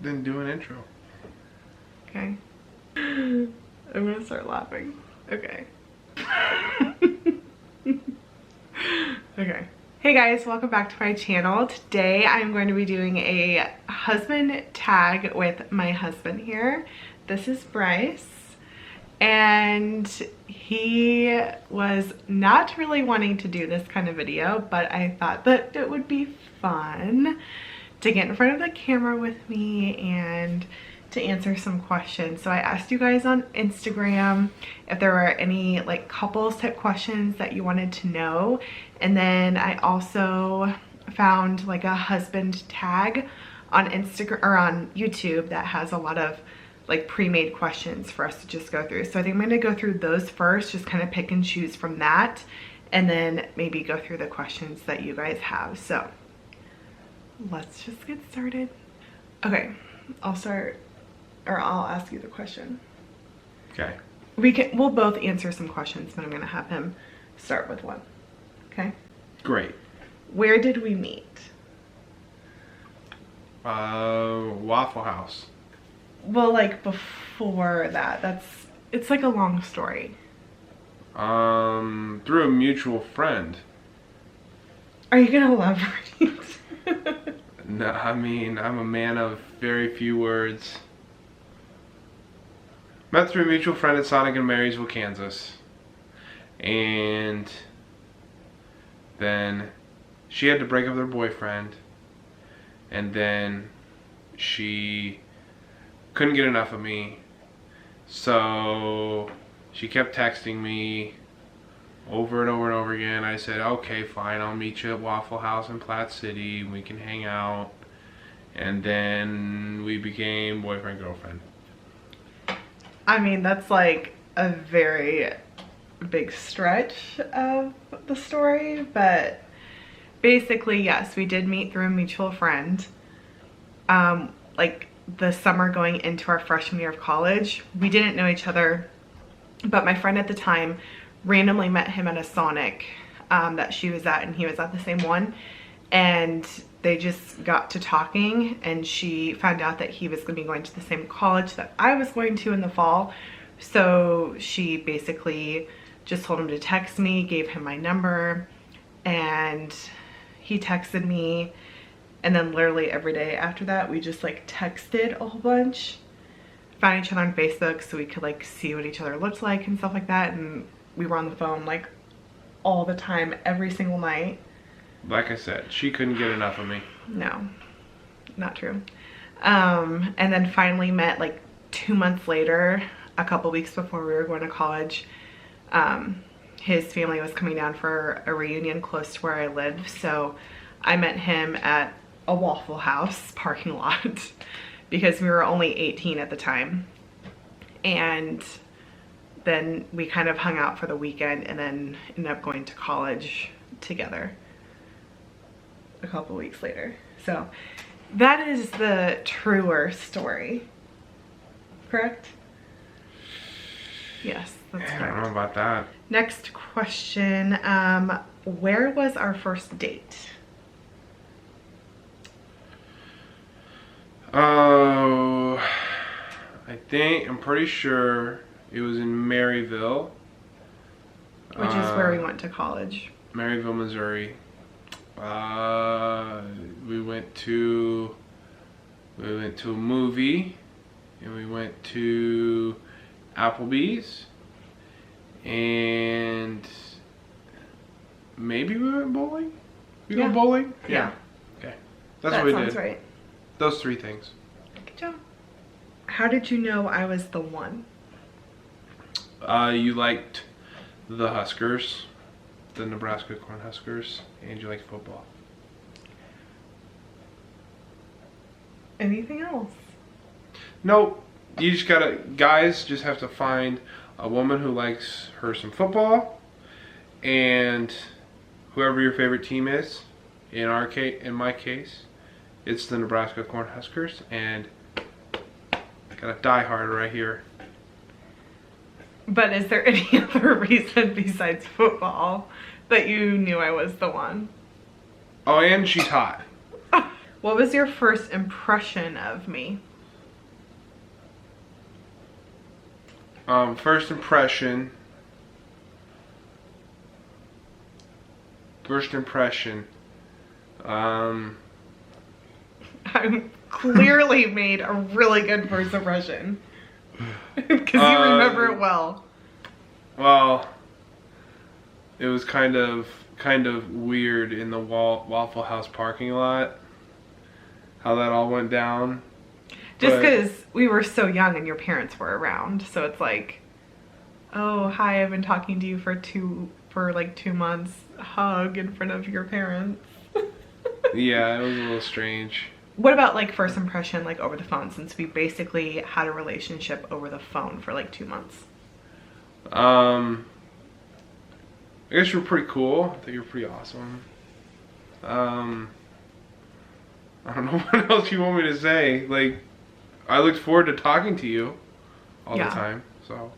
Then do an intro. Okay. I'm gonna start laughing. Okay. Okay. Hey guys, welcome back to my channel. Today I'm going to be doing a husband tag with my husband here. This is Bryce. And he was not really wanting to do this kind of video, but I thought that it would be fun to get in front of the camera with me and to answer some questions. So I asked you guys on Instagram if there were any like couples type questions that you wanted to know. And then I also found like a husband tag on Instagram or on YouTube that has a lot of like pre-made questions for us to just go through. So I think I'm gonna go through those first, just kind of pick and choose from that, and then maybe go through the questions that you guys have. So let's just get started. Okay, I'll start, or I'll ask you the question. Okay. We'll both answer some questions, but I'm gonna have him start with one. Okay? Great. Where did we meet? Waffle House. Well, like before that, it's like a long story. Through a mutual friend. Are you gonna elaborate? No, I mean, I'm a man of very few words. Met through a mutual friend at Sonic in Marysville, Kansas. And then she had to break up with her boyfriend. And then she couldn't get enough of me. So she kept texting me over and over and over again. I said, okay, fine, I'll meet you at Waffle House in Platte City. We can hang out. And then we became boyfriend, girlfriend. I mean, that's like a very big stretch of the story, but basically, yes, we did meet through a mutual friend. Like the summer going into our freshman year of college. We didn't know each other, but my friend at the time randomly met him at a Sonic that she was at, and he was at the same one, and they just got to talking, and she found out that he was going to be going to the same college that I was going to in the fall. So she basically just told him to text me, gave him my number, and he texted me. And then literally every day after that, we just like texted a whole bunch, found each other on Facebook so we could like see what each other looked like and stuff like that. And we were on the phone like all the time, every single night. Like I said, she couldn't get enough of me. No, not true. And then finally met like 2 months later, a couple weeks before we were going to college. His family was coming down for a reunion close to where I live. So I met him at a Waffle House parking lot because we were only 18 at the time. And then we kind of hung out for the weekend and then ended up going to college together a couple weeks later. So that is the truer story, correct? Yes, that's correct. I don't know about that. Next question, where was our first date? Oh, I'm pretty sure it was in Maryville. Which is where we went to college. Maryville, Missouri. We went to a movie, and we went to Applebee's, and maybe we went bowling? We go bowling? Yeah. Okay. That's that what we sounds did. Right. Those three things. Good job. How did you know I was the one? You liked the Huskers, the Nebraska Cornhuskers, and you liked football. Anything else? Nope. You just gotta, guys just have to find a woman who likes her some football, and whoever your favorite team is, in my case, it's the Nebraska Cornhuskers, and I got a diehard right here. But is there any other reason besides football that you knew I was the one? Oh, and she's hot. What was your first impression of me? First impression. I clearly made a really good first impression. Because you remember it well. Well, it was kind of weird in the Waffle House parking lot. How that all went down. Just because we were so young and your parents were around. So it's like, oh, hi, I've been talking to you for like 2 months. Hug in front of your parents. Yeah, it was a little strange. What about like first impression, like over the phone, since we basically had a relationship over the phone for like 2 months? I guess you were pretty cool. I think you were pretty awesome. I don't know what else you want me to say. Like, I looked forward to talking to you all the time. So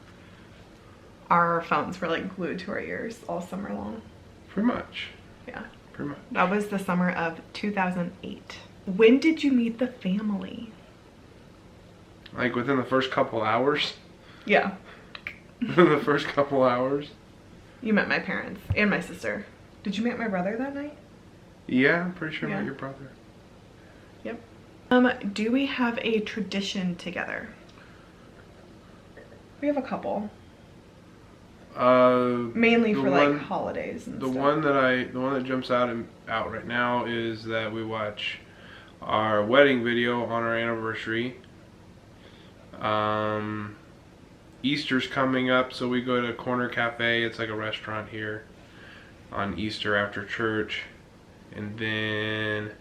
our phones were like glued to our ears all summer long. Pretty much. Yeah. Pretty much. That was the summer of 2008. When did you meet the family? Like within the first couple hours? Yeah. Within the first couple hours? You met my parents and my sister. Did you meet my brother that night? Yeah, I'm pretty sure I met your brother. Yep. Do we have a tradition together? We have a couple. Mainly for like holidays and stuff. The one that jumps out right now is that we watch our wedding video on our anniversary. Easter's coming up, so we go to Corner Cafe. It's like a restaurant here on Easter after church. And then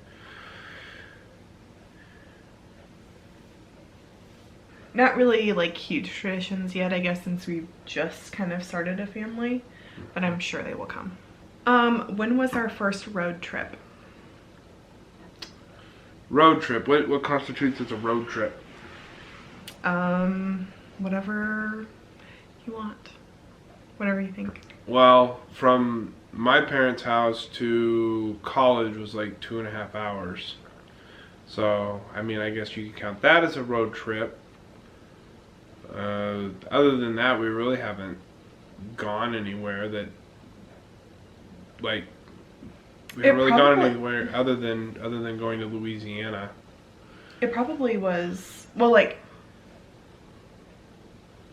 not really like huge traditions yet, I guess, since we've just kind of started a family, but I'm sure they will come. When was our first road trip? Road trip. What constitutes as a road trip? Whatever you want. Whatever you think. Well, from my parents' house to college was like 2.5 hours. So, I mean, I guess you could count that as a road trip. Other than that, we really haven't gone anywhere that, like, we haven't really gone anywhere other than going to Louisiana. It probably was, well, like,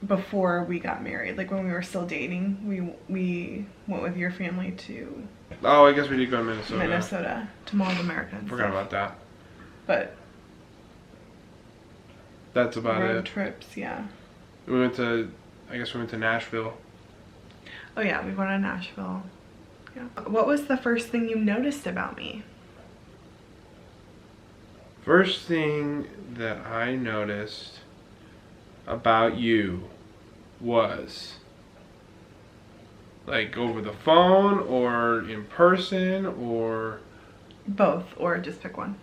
before we got married, like when we were still dating, we went with your family to. Oh, I guess we did go to Minnesota. To Mall of America. Forgot about that. But that's about it. Road trips, yeah. I guess we went to Nashville. Oh yeah, we went to Nashville. Yeah. What was the first thing you noticed about me? First thing that I noticed about you was, like, over the phone or in person or both, or just pick one.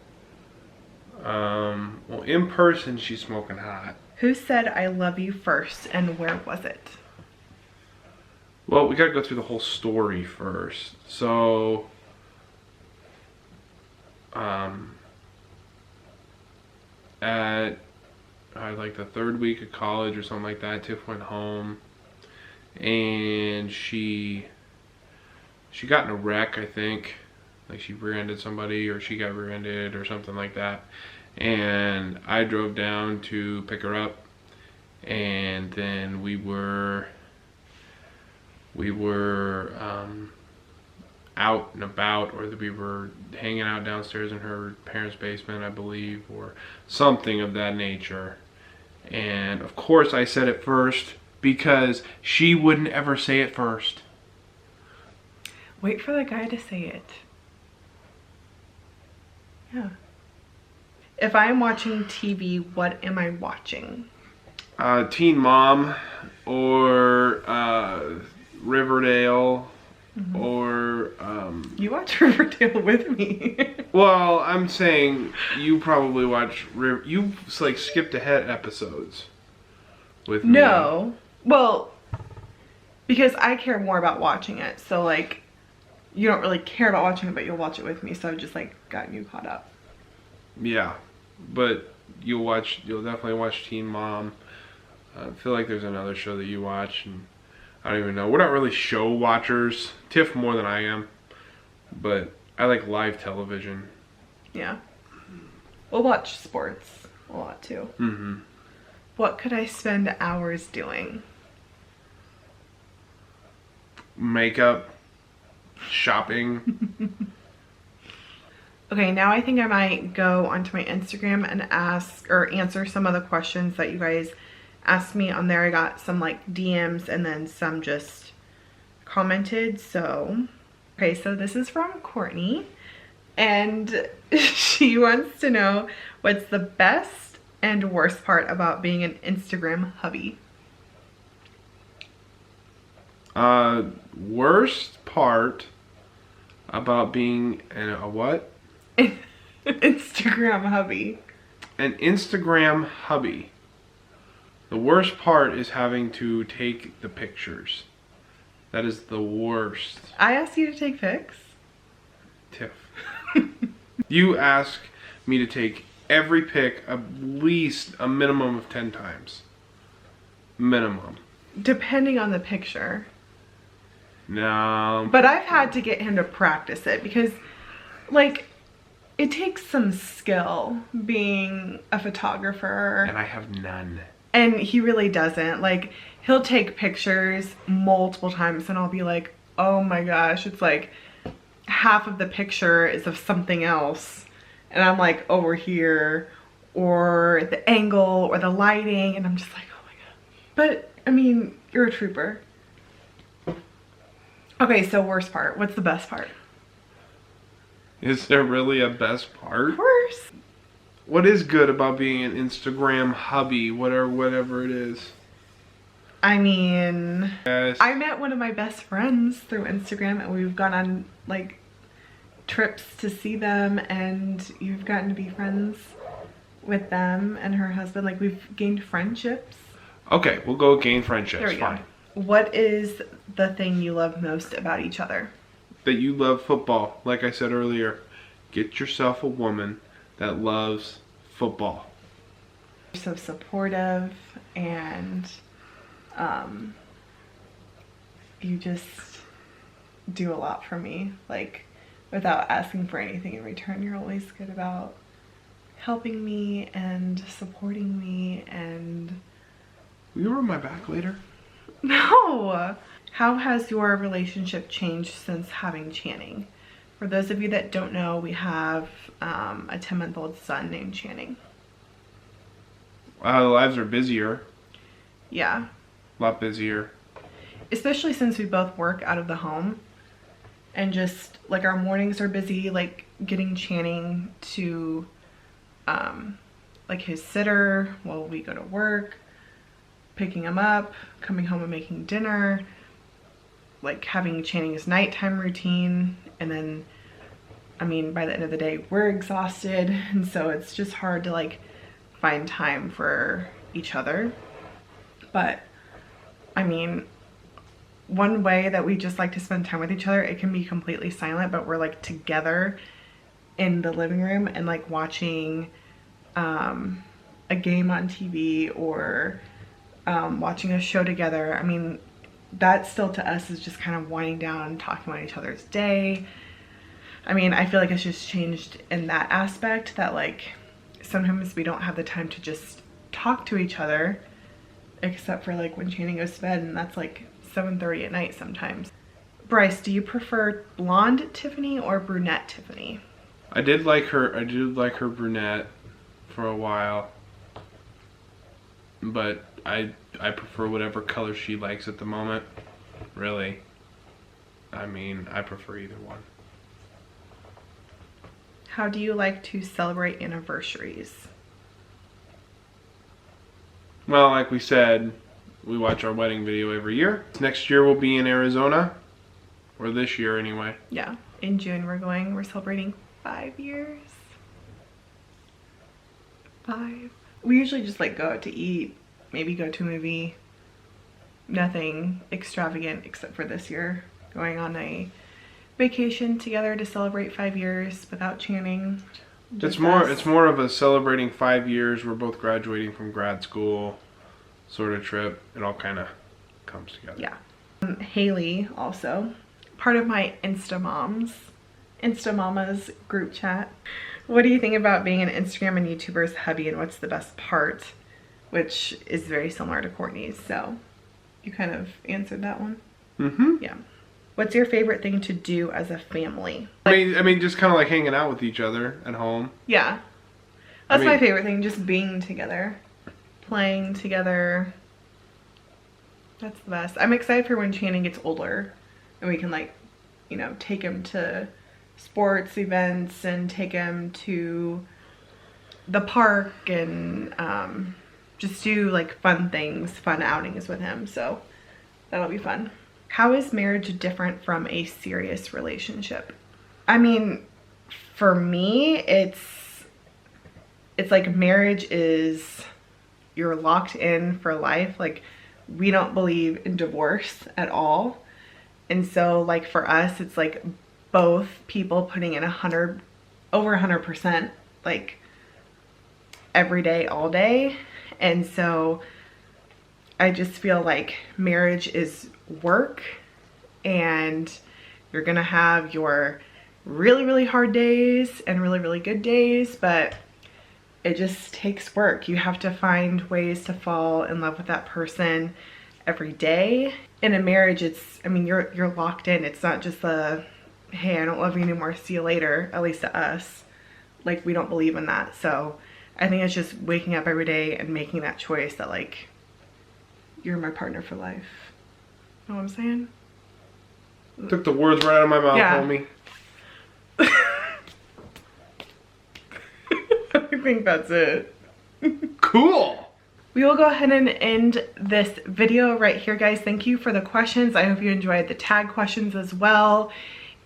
Well, in person she's smoking hot. Who said I love you first, and where was it? Well, we gotta go through the whole story first. So at like the 3rd week of college or something like that, Tiff went home and she got in a wreck, I think. Like she rear-ended somebody, or she got rear-ended or something like that. And I drove down to pick her up, and then we were out and about, or that we were hanging out downstairs in her parents' basement, I believe, or something of that nature. And of course I said it first because she wouldn't ever say it first. Wait for the guy to say it. Yeah. If I'm watching TV, what am I watching? Teen Mom, or Riverdale, or You watch Riverdale with me. well, I'm saying you probably watch you like skipped ahead episodes with me. No. Well, because I care more about watching it. So like you don't really care about watching it, but you'll watch it with me, so I've just like gotten you caught up. Yeah, but you'll definitely watch Teen Mom. I feel like there's another show that you watch, and I don't even know. We're not really show watchers. Tiff more than I am, but I like live television. Yeah. We'll watch sports a lot too. Mm-hmm. What could I spend hours doing? Makeup, shopping. Okay, now I think I might go onto my Instagram and ask or answer some of the questions that you guys asked me on there. I got some like DMs and then some just commented. So, okay, so this is from Courtney and she wants to know what's the best and worst part about being an Instagram hubby. Worst part about being a what? Instagram hubby. An Instagram hubby. The worst part is having to take the pictures. That is the worst. I asked you to take pics. Tiff. You ask me to take every pic at least a minimum of 10 times. Minimum. Depending on the picture. No. But I've had to get him to practice it because, like, it takes some skill being a photographer. And I have none. And he really doesn't. Like, he'll take pictures multiple times and I'll be like, oh my gosh, it's like half of the picture is of something else. And I'm like over here, or the angle or the lighting. And I'm just like, oh my God. But, I mean, you're a trooper. Okay, so worst part. What's the best part? Is there really a best part? Worst. What is good about being an Instagram hubby, whatever it is? I mean, Yes. I met one of my best friends through Instagram and we've gone on like trips to see them and you've gotten to be friends with them and her husband. Like we've gained friendships. Okay, we'll go gain friendships. There we Fine. go. What is the thing you love most about each other? That you love football. Like I said earlier, get yourself a woman that loves football. You're so supportive and you just do a lot for me. Like without asking for anything in return, you're always good about helping me and supporting me and... Will you rub my back later? No! How has your relationship changed since having Channing? For those of you that don't know, we have a 10-month-old son named Channing. Our lives are busier. Yeah. A lot busier. Especially since we both work out of the home. And just, like, our mornings are busy, like, getting Channing to, like, his sitter while we go to work. Picking him up, coming home and making dinner. Like, having Channing's nighttime routine. And then, I mean, by the end of the day, we're exhausted. And so it's just hard to, like, find time for each other. But, I mean, one way that we just like to spend time with each other, it can be completely silent, but we're like together in the living room and like watching a game on TV or watching a show together. I mean, that still to us is just kind of winding down, talking about each other's day. I mean, I feel like it's just changed in that aspect that like sometimes we don't have the time to just talk to each other except for like when Channing goes to bed, and that's like 7:30 at night sometimes. Bryce, do you prefer blonde Tiffany or brunette Tiffany? I did like her brunette for a while. But I prefer whatever color she likes at the moment. Really. I mean, I prefer either one. How do you like to celebrate anniversaries? Well, like we said, we watch our wedding video every year. Next year we'll be in Arizona. Or this year anyway. Yeah, in June we're celebrating 5 years. 5. We usually just like go out to eat, maybe go to a movie. Nothing extravagant except for this year. Going on a vacation together to celebrate 5 years without Channing. It's Just more us. it's more of a celebrating 5 years. We're both graduating from grad school sort of trip. It all kind of comes together. Yeah. Haley also, part of my Instamamas group chat. What do you think about being an Instagram and YouTuber's hubby, and what's the best part? Which is very similar to Courtney's, so you kind of answered that one. Mm-hmm. Yeah. What's your favorite thing to do as a family? I mean, just kind of like hanging out with each other at home. Yeah. That's my favorite thing, just being together, playing together. That's the best. I'm excited for when Shannon gets older and we can, like, you know, take him to sports events and take him to the park and just do like fun things, fun outings with him. So that'll be fun. How is marriage different from a serious relationship? I mean, for me, it's like marriage is, you're locked in for life. Like, we don't believe in divorce at all. And so like for us, it's like both people putting in over 100%, like every day, all day. And so I just feel like marriage is work, and you're gonna have your really, really hard days and really, really good days, but it just takes work. You have to find ways to fall in love with that person every day. In a marriage, it's, I mean, you're locked in. It's not just the, hey, I don't love you anymore, see you later, at least to us. Like, we don't believe in that. So I think it's just waking up every day and making that choice that, like, you're my partner for life. Know what I'm saying? Took the words right out of my mouth, Yeah. homie. I think that's it. Cool. We will go ahead and end this video right here, guys. Thank you for the questions. I hope you enjoyed the tag questions as well.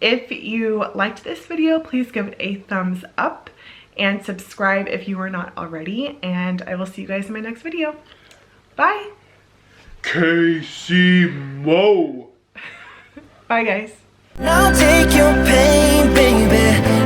If you liked this video, please give it a thumbs up and subscribe if you are not already. And I will see you guys in my next video. Bye. KC Mo. Bye, guys. I'll take your pain, baby.